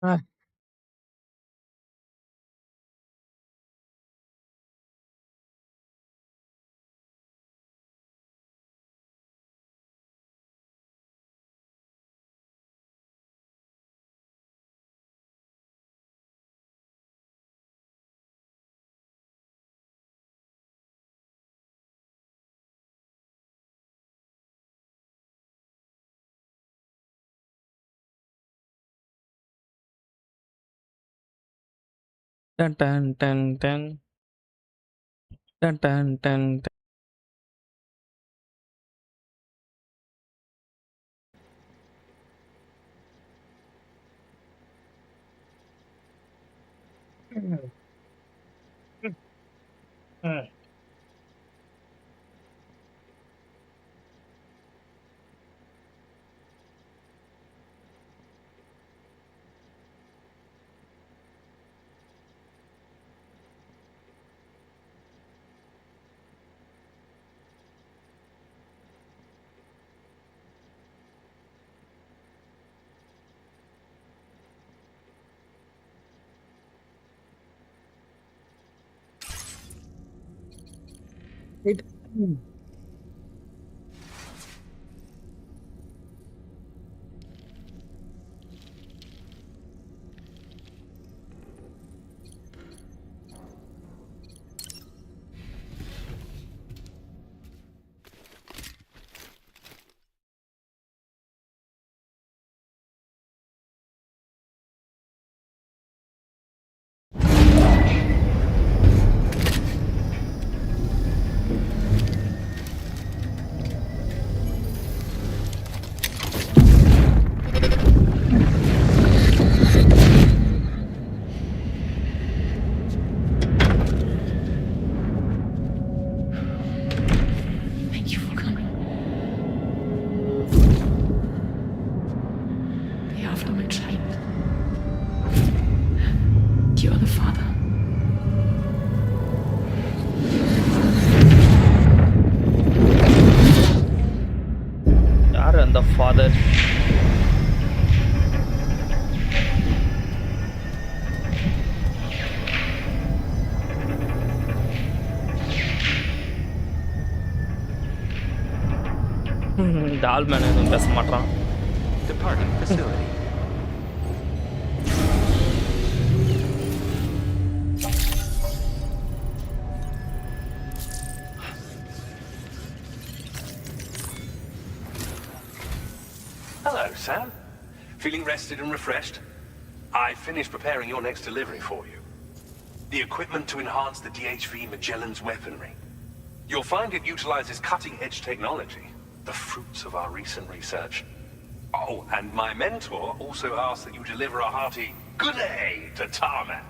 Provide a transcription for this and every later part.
Ah, dun dun dun dun dun dun dun. Dun. It. Thank you for coming. Be after my child. You are the father. யார் அந்த father? இந்த ஆள் மேன எதுவும் பேச மாட்டான். Departing facility. Hello, Sam. Feeling rested and refreshed? I finished preparing your next delivery for you. The equipment to enhance the DHV Magellan's weaponry. You'll find it utilizes cutting-edge technology, the fruits of our recent research. Oh, and my mentor also asked that you deliver a hearty good day to Tarman.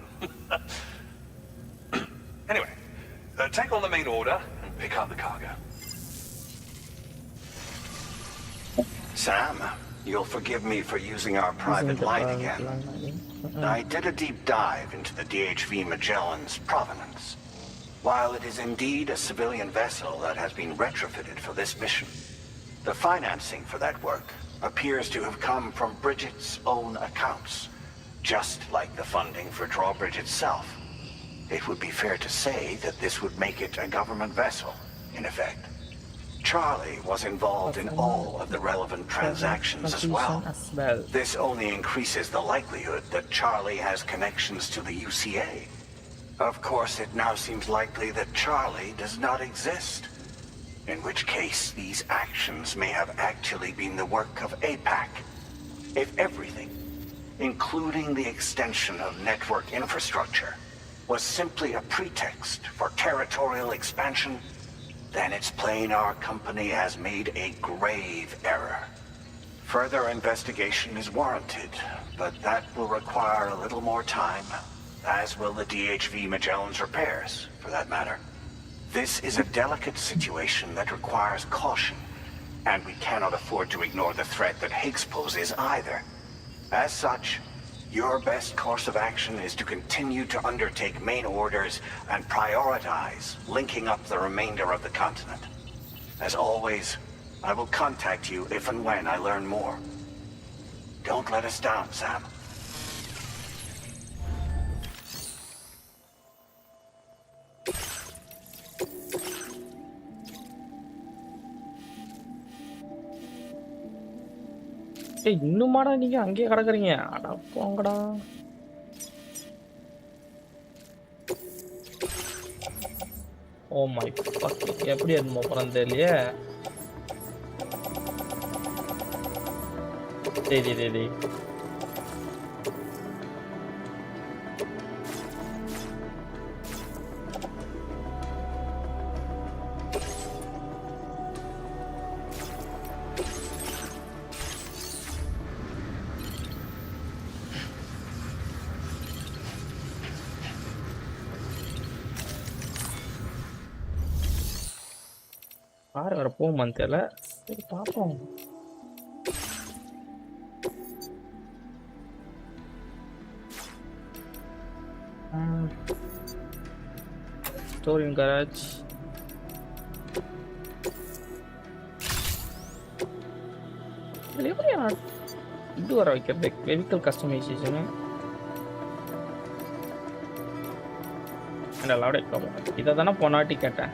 Anyway, take on the main order and pick up the cargo. Sam, you'll forgive me for using our private light again. I did a deep dive into the DHV Magellan's provenance. While it is indeed a civilian vessel that has been retrofitted for this mission, the financing for that work appears to have come from Bridget's own accounts, just like the funding for Drawbridge itself. It would be fair to say that this would make it a government vessel, in effect. Charlie was involved in all of the relevant transactions as well. This only increases the likelihood that Charlie has connections to the UCA. Of course, it now seems likely that Charlie does not exist. In which case, these actions may have actually been the work of APAC. If everything, including the extension of network infrastructure, was simply a pretext for territorial expansion, then it's plain our company has made a grave error. Further investigation is warranted, but that will require a little more time, as will the DHV Magellan's repairs, for that matter. This is a delicate situation that requires caution, and we cannot afford to ignore the threat that Higgs poses either. As such, your best course of action is to continue to undertake main orders and prioritize linking up the remainder of the continent. As always, I will contact you if and when I learn more. Don't let us down, Sam. ஏய் இன்னுமாடா நீங்க அங்கேயே கிடக்குறீங்க? அட போங்கடா. Oh my fuck, எப்படி எடுத்துட்டு போறேன்னு தெரியலையே. டேய் டேய் டேய் டேய். கார் வேற போகுமான்னு தெரியல. சரி பார்ப்போம். Storing garage. இதில் எப்படி இது வர வைக்கிறது? Vehicle customization and allowed exam. இதை தானே போனாட்டி கேட்டேன்.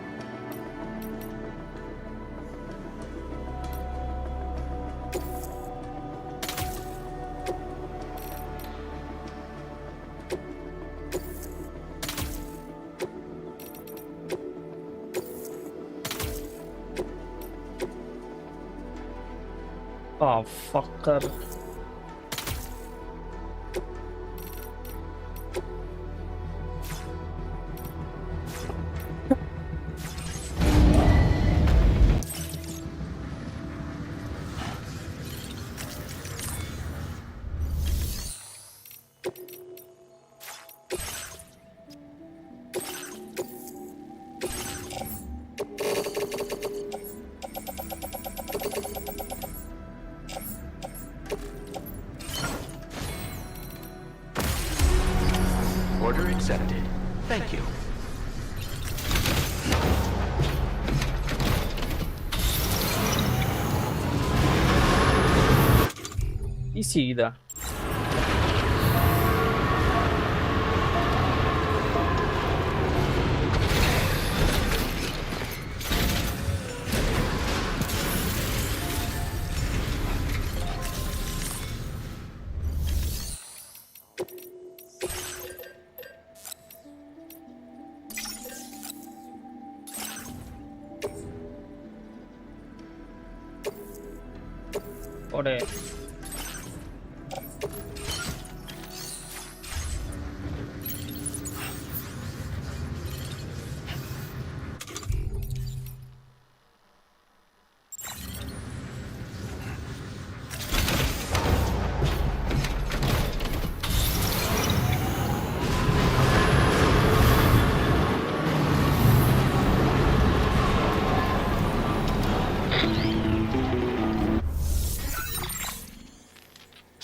Oh, fucker. Order accepted. Thank you. Easy இதா. ஓடே.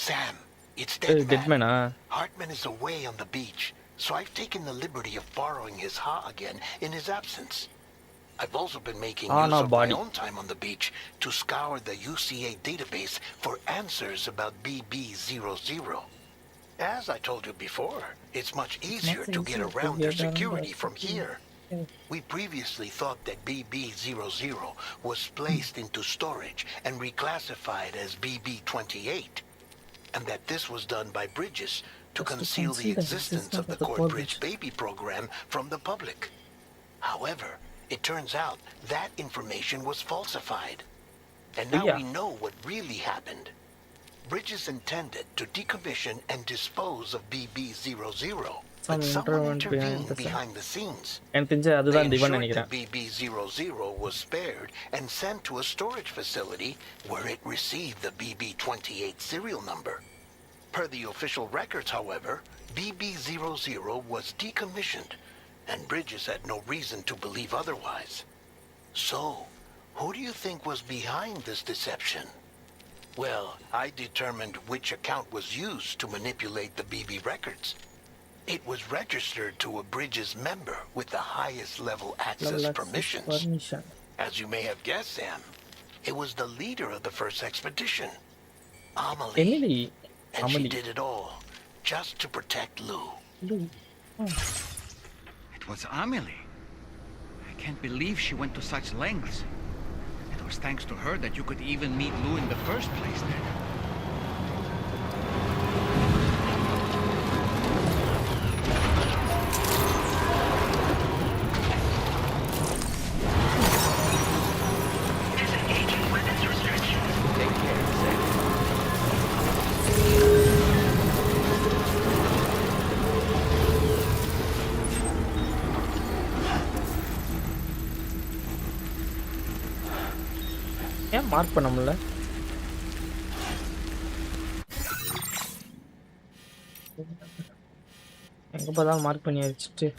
Sam, it's Deadman. Hartman is away on the beach, so I've taken the liberty of borrowing his ha again in his absence. I've also been making use of my own time on the beach to scour the UCA database for answers about BB00. As I told you before, it's much easier to get around their security from here. We previously thought that BB00 was placed into storage and reclassified as BB28, and that this was done by Bridges to conceal the existence of the Corbridge baby program from the public. However, it turns out that information was falsified. And now we know what really happened. Bridges intended to decommission and dispose of BB00, but someone intervened behind the scenes. They ensured that BB00 was spared and sent to a storage facility where it received the BB28 serial number. Per the official records, however, BB00 was decommissioned, and Bridges had no reason to believe otherwise. So, who do you think was behind this deception? Well, I determined which account was used to manipulate the BB records. It was registered to a Bridges member with the highest level access permissions. As you may have guessed, Sam, it was the leader of the first expedition, Amelie. And she did it all just to protect Lou. It was Amelie. I can't believe she went to such lengths. It was thanks to her that you could even meet Lou in the first place then. Mark பண்ண முடியல. எங்க பார்த்தாலும் mark பண்ணி வச்சுட்டு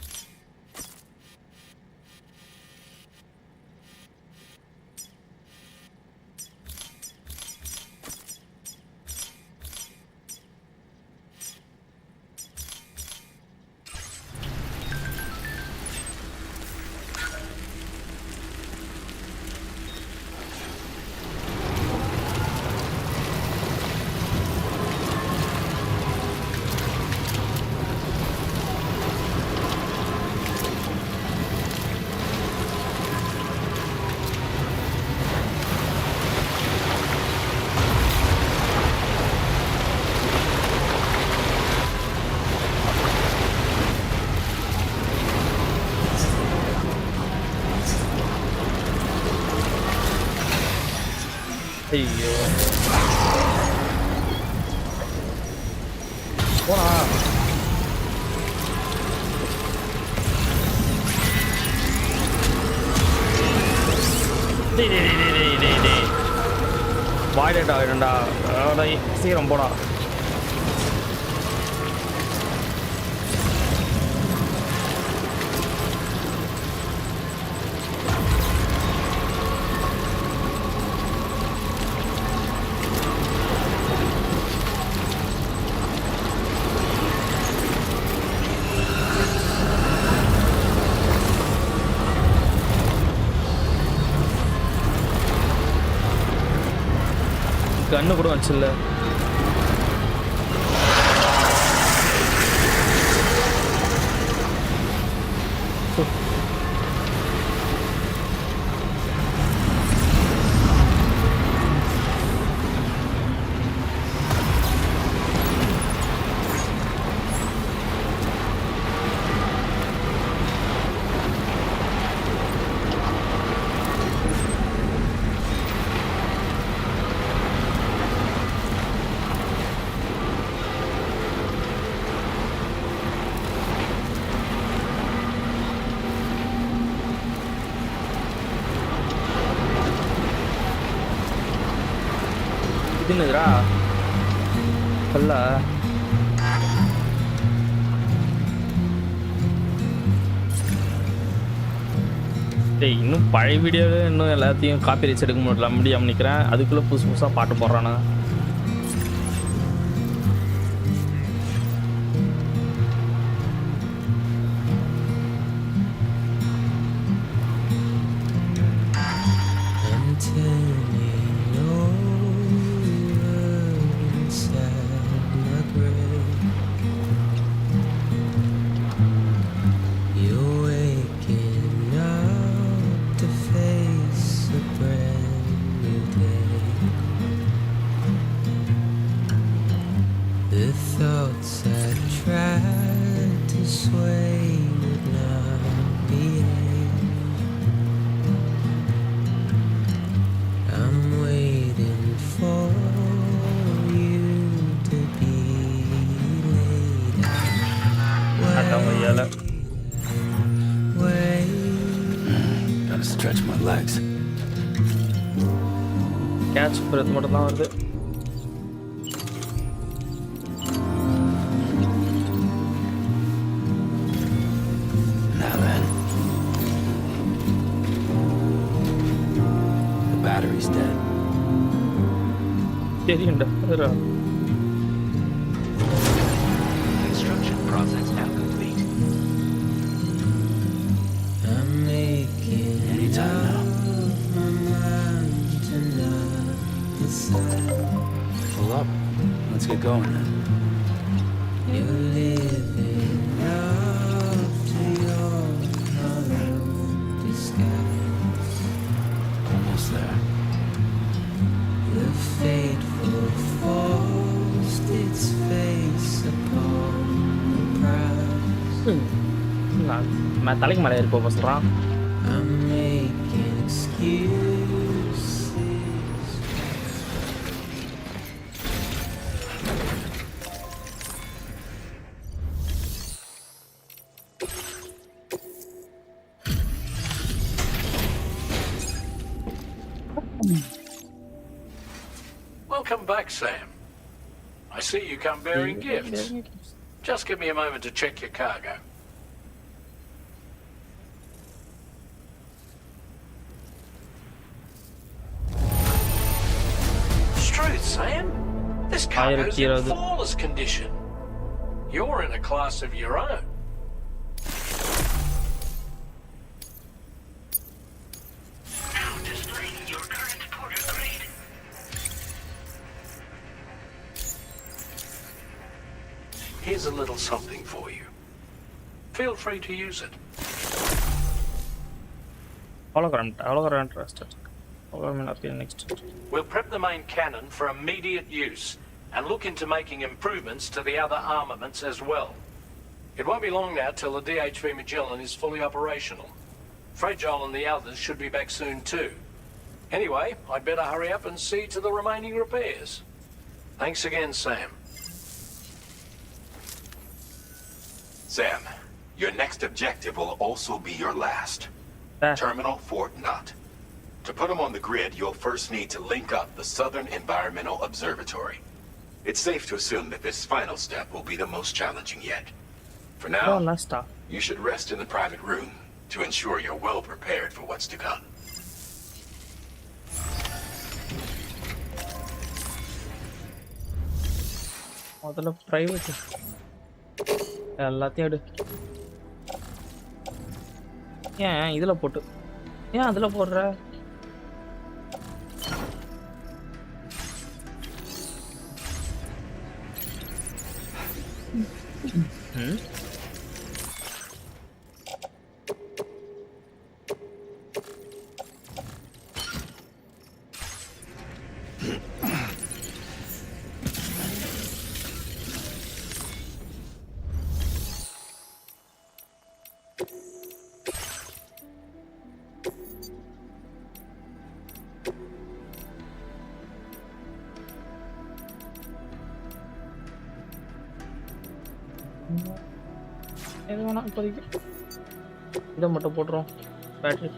ஐயோ போடா. டேய் வாய்டா வேணும்டா. சீக்கிரம் போடா. கண்ணு கூட வந்துச்சுல்ல. இதுன்னுதுரா பல்ல. டேய் இன்னும் பழைய வீடியோவில் இன்னும் எல்லாத்தையும் காப்பி ரைட்ஸ் எடுக்க முடியாமல் நிற்கிறேன். அதுக்குள்ளே புதுசு புதுசாக பாட்டு போடுறானா. Gotta stretch my legs. Catch breath மட்டும் தான் வருது. Now then, the battery's dead. தெரியும்டா. Construction process now complete. Anytime now. Pull up. Let's get going then. Almost there. நான் தலைக்கு மேலே ஏறி போக சொல்கிறான். Welcome back, Sam. I see you come bearing gifts. Just give me a moment to check your cargo. Struth, Sam. This cargo's in flawless condition. You're in a class of your own. Now displaying your current porter grade. Here's a little something for you. Feel free to use it. Hologram trusted. Next. We'll prep the main cannon for immediate use and look into making improvements to the other armaments as well. It won't be long now till the DHV Magellan is fully operational. Fragile and the others should be back soon too. Anyway, I'd better hurry up and see to the remaining repairs. Thanks again, Sam. Sam, your next objective will also be your last. Terminal Fort Knott. To put them on the grid, you'll first need to link up the Southern Environmental Observatory. It's safe to assume that this final step will be the most challenging yet. For now, you should rest in the private room to ensure you're well prepared for what's to come. முதல்ல private எல்லாத்தையும் எடு. ஏன் இதுல போட்டு ஏன் அதுல போடுற? எது வேணா இப்போதைக்கு இதை மட்டும் போட்டுரும். பேட்டரி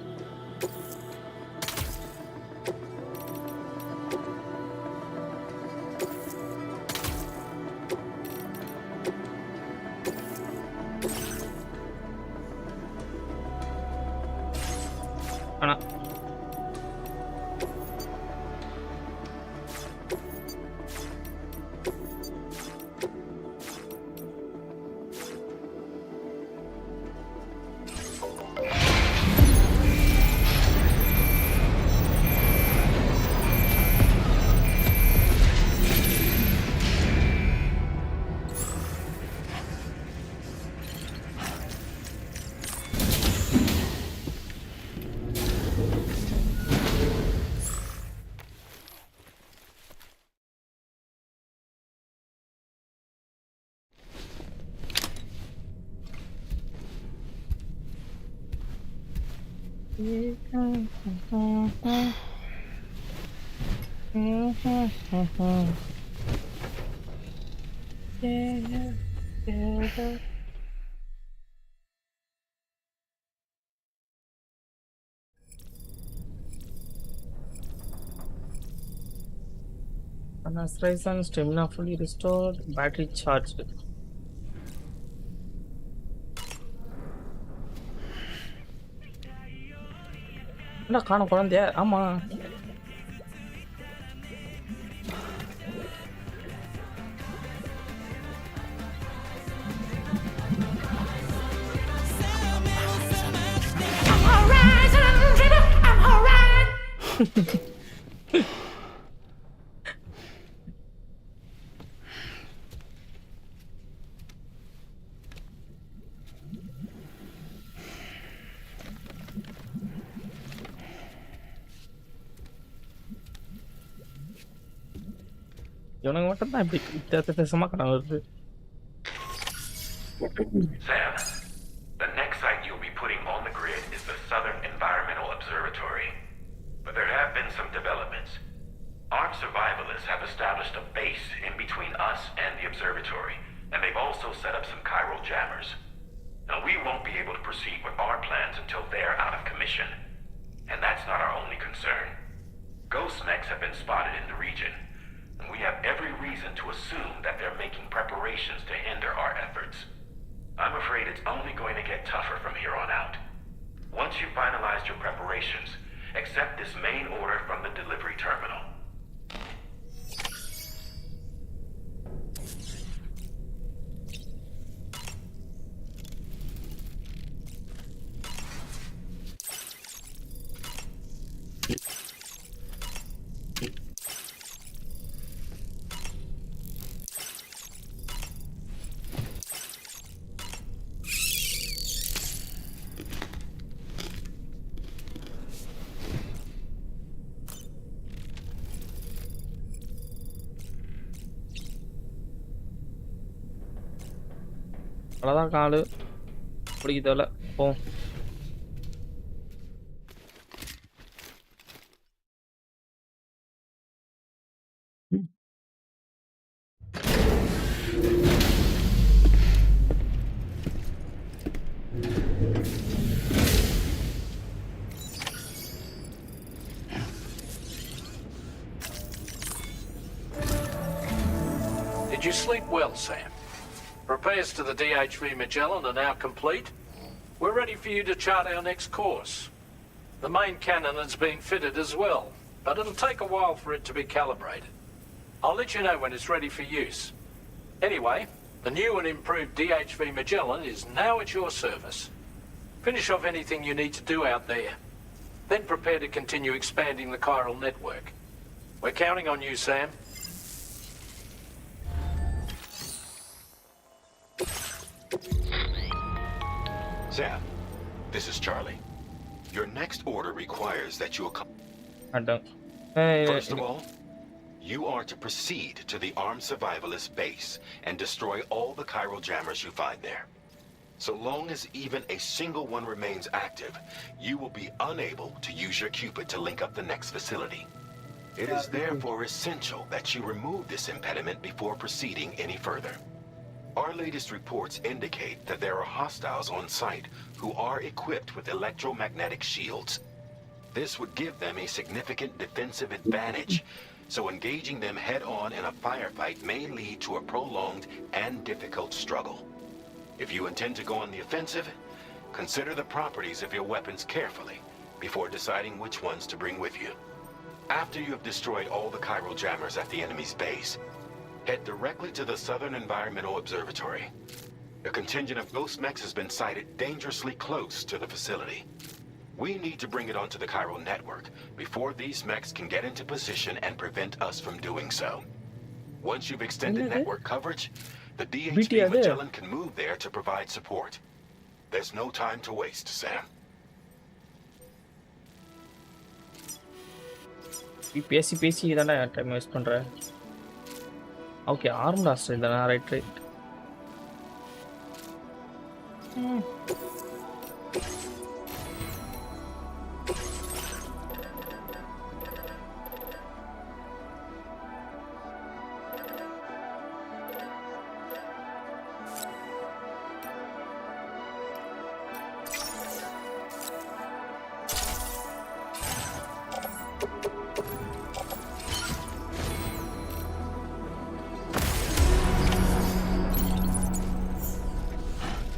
ஆனால் ryzen stamina fully restored, battery charged. என்ன காணோம் குழந்தைய? ஆமா இவனுங்க மட்டும் தான் இப்படி வித்தியாசமா கடன் வருது. Sam, the next site you'll be putting on the grid is the Southern Environmental Observatory. But there have been some developments. Armed survivalists have established a base in between us and the observatory, and they've also set up some chiral jammers. Now, we won't be able to proceed with our plans until they're out of commission. And that's not our only concern. Ghost mechs have been spotted in the region, and preparations to hinder our efforts. I'm afraid it's only going to get tougher from here on out. Once you've finalized your preparations, accept this main order from the delivery terminal. அவ்வளோதான் காலு பிடிக்க தேவையில்ல போ. Did you sleep well, Sam? Repairs to the DHV Magellan are now complete. We're ready for you to chart our next course. The main cannon has been fitted as well, but it'll take a while for it to be calibrated. I'll let you know when it's ready for use. Anyway, the new and improved DHV Magellan is now at your service. Finish off anything you need to do out there. Then prepare to continue expanding the chiral network. We're counting on you, Sam. Sam, this is Charlie. Your next order requires that you அதான் First of all, you are to proceed to the armed survivalist base and destroy all the chiral jammers you find there. So long as even a single one remains active, you will be unable to use your Cupid to link up the next facility. It is therefore essential that you remove this impediment before proceeding any further. Our latest reports indicate that there are hostiles on site who are equipped with electromagnetic shields. This would give them a significant defensive advantage, so engaging them head-on in a firefight may lead to a prolonged and difficult struggle. If you intend to go on the offensive, consider the properties of your weapons carefully before deciding which ones to bring with you. After you have destroyed all the chiral jammers at the enemy's base, head directly to the Southern Environmental Observatory. A contingent of ghost mechs has been sighted dangerously close to the facility. We need to bring it onto the chiral network before these mechs can get into position and prevent us from doing so. Once you've extended network coverage, the DHV Magellan can move there to provide support. There's no time to waste, Sam. பேசி பேசி தானே time waste பண்ணுறேன். Okay arm last இல்லைண்ணா right right.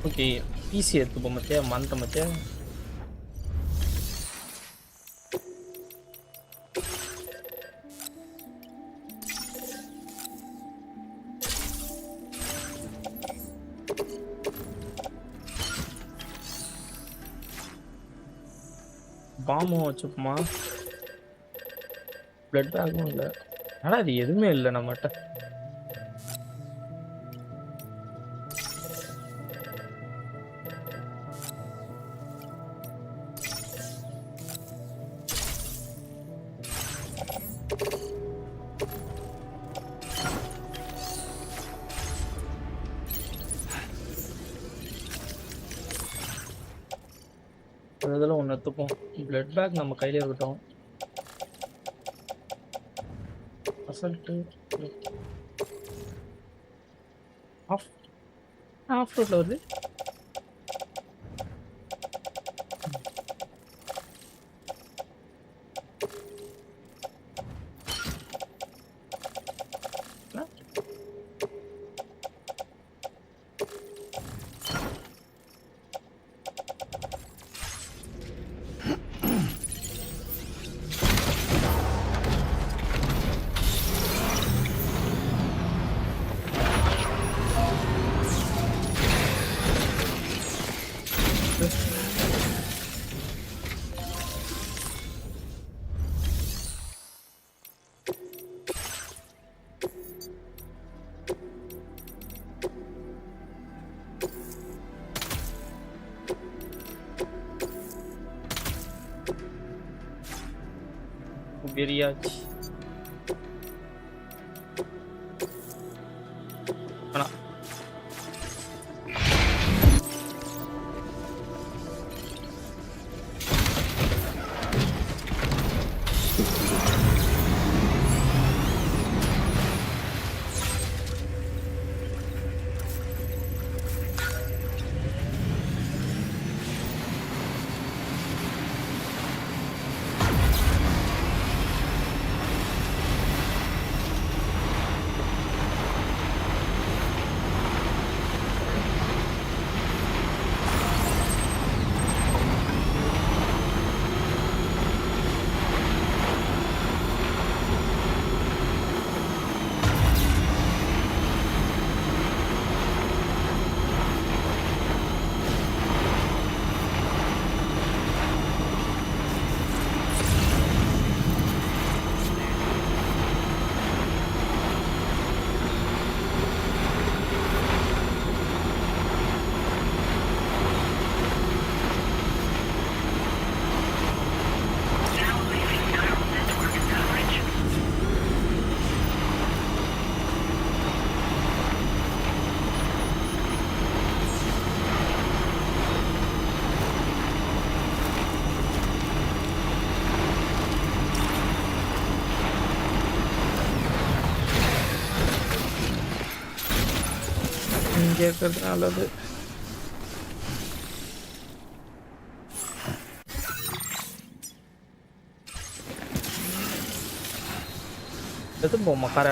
Okay PC எடுத்துப்போம் மத்தியா மந்த மத்தியா. பாமும் வச்சுப்போமா, blood பேக்கும் இல்லை. ஆனால் அது எதுவுமே இல்லை நம்மகிட்ட. அதெல்லாம் ஒன்று எடுத்துப்போம். பிளட் பேக் நம்ம கையிலே இருக்கட்டும். அசல்ட்டு ஆஃப் ரோட்டில் வருது. பிரியாச்சு. ஆனா இங்கே இருக்கிறது நல்லது. எது போமா கார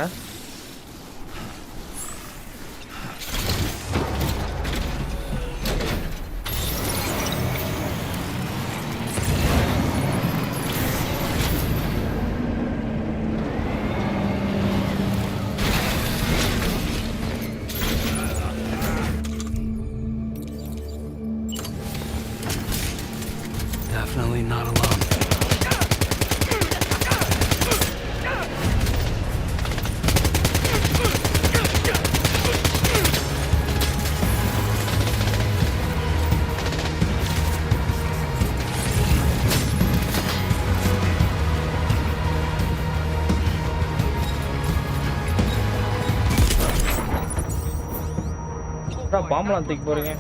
Definitely not alone. பாம்பலாம் தூக்கி போறீங்க.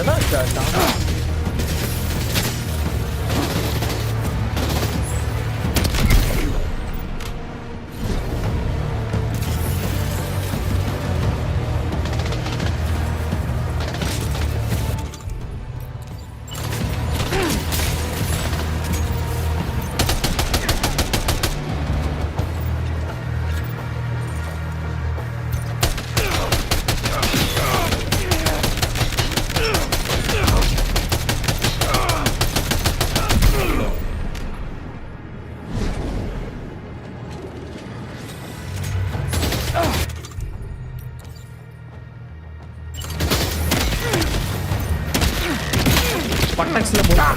எதாச்சா பட்டாக்ஸ்ல போடா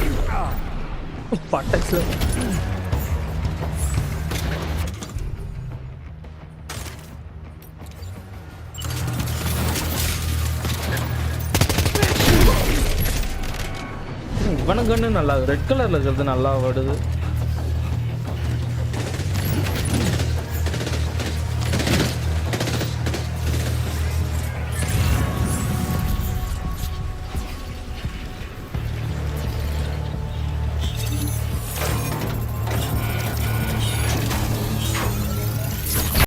பட்டாக்ஸ்ல இவனுக்கு கண்ணு நல்லா ரெட் கலர்ல இருக்கிறது நல்லா வருது